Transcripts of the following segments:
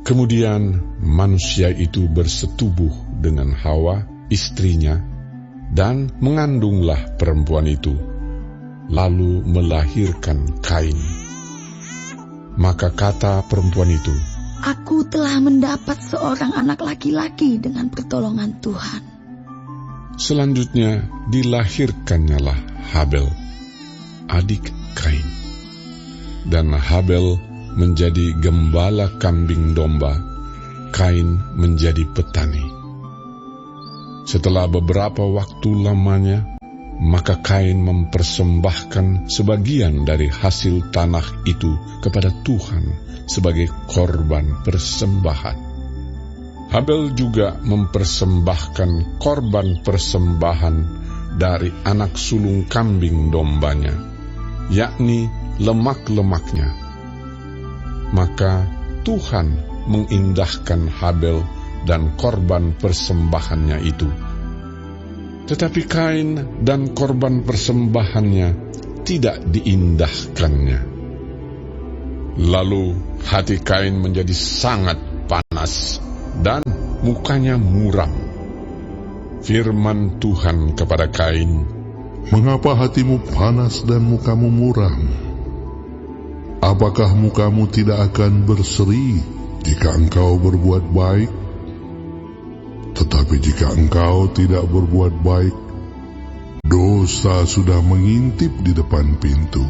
Kemudian manusia itu bersetubuh dengan Hawa, istrinya, dan mengandunglah perempuan itu, lalu melahirkan Kain. Maka kata perempuan itu, "Aku telah mendapat seorang anak laki-laki dengan pertolongan Tuhan." Selanjutnya dilahirkannyalah Habel, adik Kain. Dan Habel menjadi gembala kambing domba, Kain menjadi petani. Setelah beberapa waktu lamanya, maka Kain mempersembahkan sebagian dari hasil tanah itu kepada Tuhan sebagai korban persembahan. Habel juga mempersembahkan korban persembahan dari anak sulung kambing dombanya, yakni lemak-lemaknya. Maka Tuhan mengindahkan Habel dan korban persembahannya itu. Tetapi Kain dan korban persembahannya tidak diindahkannya. Lalu hati Kain menjadi sangat panas dan mukanya muram. Firman Tuhan kepada Kain, "Mengapa hatimu panas dan mukamu muram? Apakah mukamu tidak akan berseri jika engkau berbuat baik? Tetapi jika engkau tidak berbuat baik, dosa sudah mengintip di depan pintu.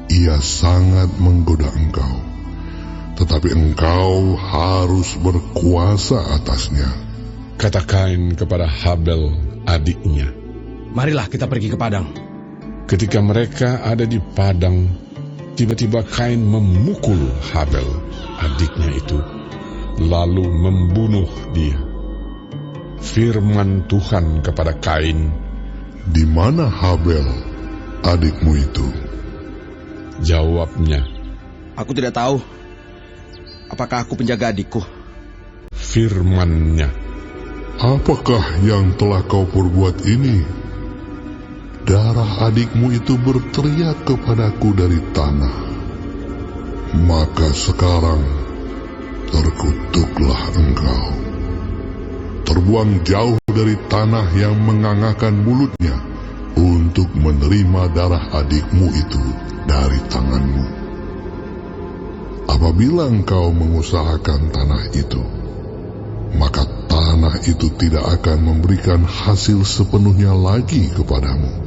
Ia sangat menggoda engkau, tetapi engkau harus berkuasa atasnya." kata Kain kepada Habel adiknya. "Marilah kita pergi ke padang." Ketika mereka ada di padang, tiba-tiba Kain memukul Habel, adiknya itu, lalu membunuh dia. Firman Tuhan kepada Kain, "Di mana Habel, adikmu itu?" Jawabnya, "Aku tidak tahu. Apakah aku penjaga adikku?" Firman-Nya, "Apakah yang telah kau perbuat ini? Darah adikmu itu berteriak kepadaku dari tanah. Maka sekarang terkutuklah engkau. Terbuang jauh dari tanah yang mengangakan mulutnya untuk menerima darah adikmu itu dari tanganmu. Apabila engkau mengusahakan tanah itu, maka tanah itu tidak akan memberikan hasil sepenuhnya lagi kepadamu.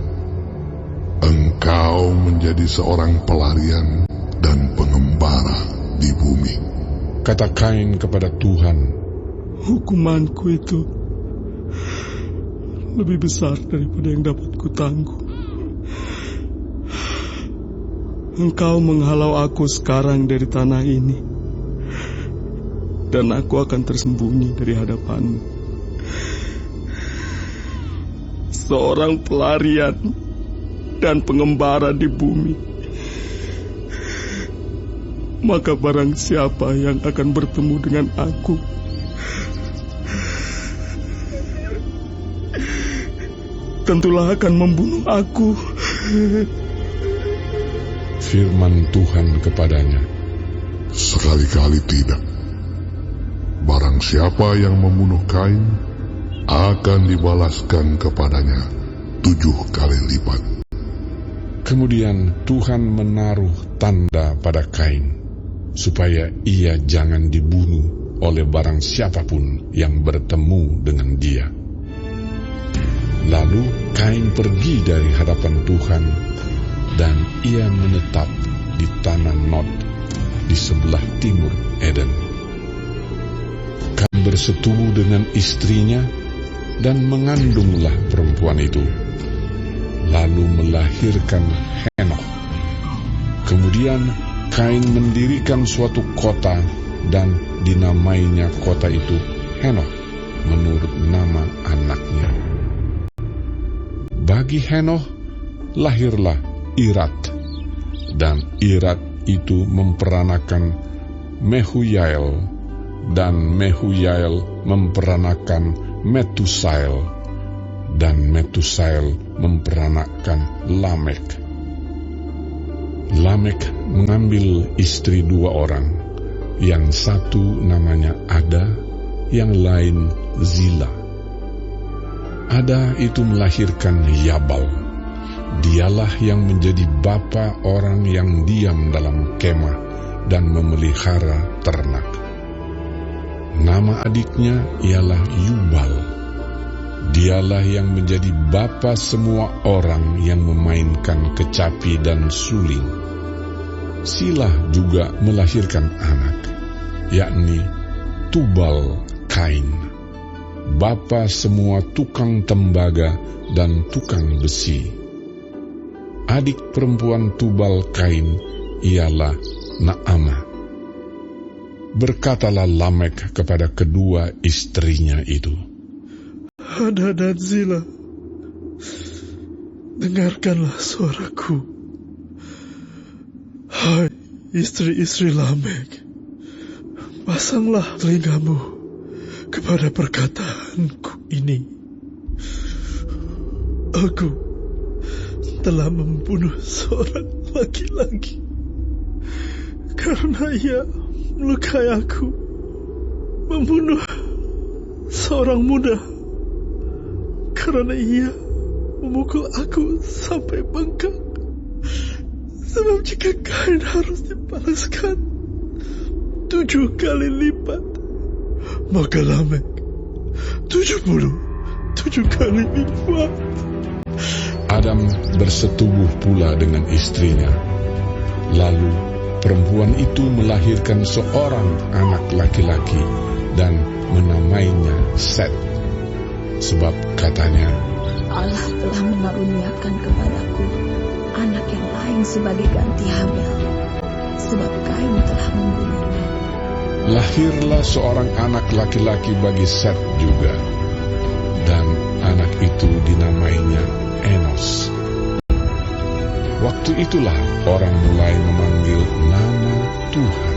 Engkau menjadi seorang pelarian dan pengembara di bumi." kata Kain kepada Tuhan, "Hukumanku itu lebih besar daripada yang dapat kutanggung. Engkau menghalau aku sekarang dari tanah ini, dan aku akan tersembunyi dari hadapanmu. Seorang pelarian dan pengembara di bumi. Maka barang siapa yang akan bertemu dengan aku, tentulah akan membunuh aku." Firman Tuhan kepadanya, "Sekali-kali tidak. Barang siapa yang membunuh Kain, akan dibalaskan kepadanya 7 kali lipat." Kemudian Tuhan menaruh tanda pada Kain, supaya ia jangan dibunuh oleh barang siapapun yang bertemu dengan dia. Lalu Kain pergi dari hadapan Tuhan, dan ia menetap di tanah Nod, di sebelah timur Eden. Kain bersetubuh dengan istrinya, dan mengandunglah perempuan itu, lalu melahirkan Henokh. Kemudian Kain mendirikan suatu kota, dan dinamainya kota itu Henokh menurut nama anaknya. Bagi Henokh lahirlah Irat, dan Irat itu memperanakan Mehujael, dan Mehujael memperanakan Metusael, dan Metusael memperanakan Lamek. Lamek mengambil istri 2 orang, yang satu namanya Ada, yang lain Zila. Ada itu melahirkan Yabal. Dialah yang menjadi bapa orang yang diam dalam kemah dan memelihara ternak. Nama adiknya ialah Yubal. Dialah yang menjadi bapa semua orang yang memainkan kecapi dan suling. Silah juga melahirkan anak, yakni Tubal Kain, bapa semua tukang tembaga dan tukang besi. Adik perempuan Tubal Kain ialah Naamah. Berkatalah Lamek kepada kedua istrinya itu, Ada dan Zila, dengarkanlah suaraku. Hai istri-istri Lamek, pasanglah telingamu kepada perkataanku ini. Aku telah membunuh seorang laki-laki karena ia melukai aku, membunuh seorang muda karena ia memukul aku sampai bengkak. Sebab jika Kain harus dibalaskan 7 kali lipat, maka Lamek 77 kali lipat. Adam bersetubuh pula dengan istrinya. Lalu perempuan itu melahirkan seorang anak laki-laki dan menamainya Set. Sebab katanya, Allah telah mengaruniakan kepadaku anak yang lain sebagai ganti Habel, sebab Kain telah membunuhnya. lahirlah seorang anak laki-laki bagi Set juga, dan anak itu dinamainya Enos. Waktu itulah orang mulai memanggil nama Tuhan.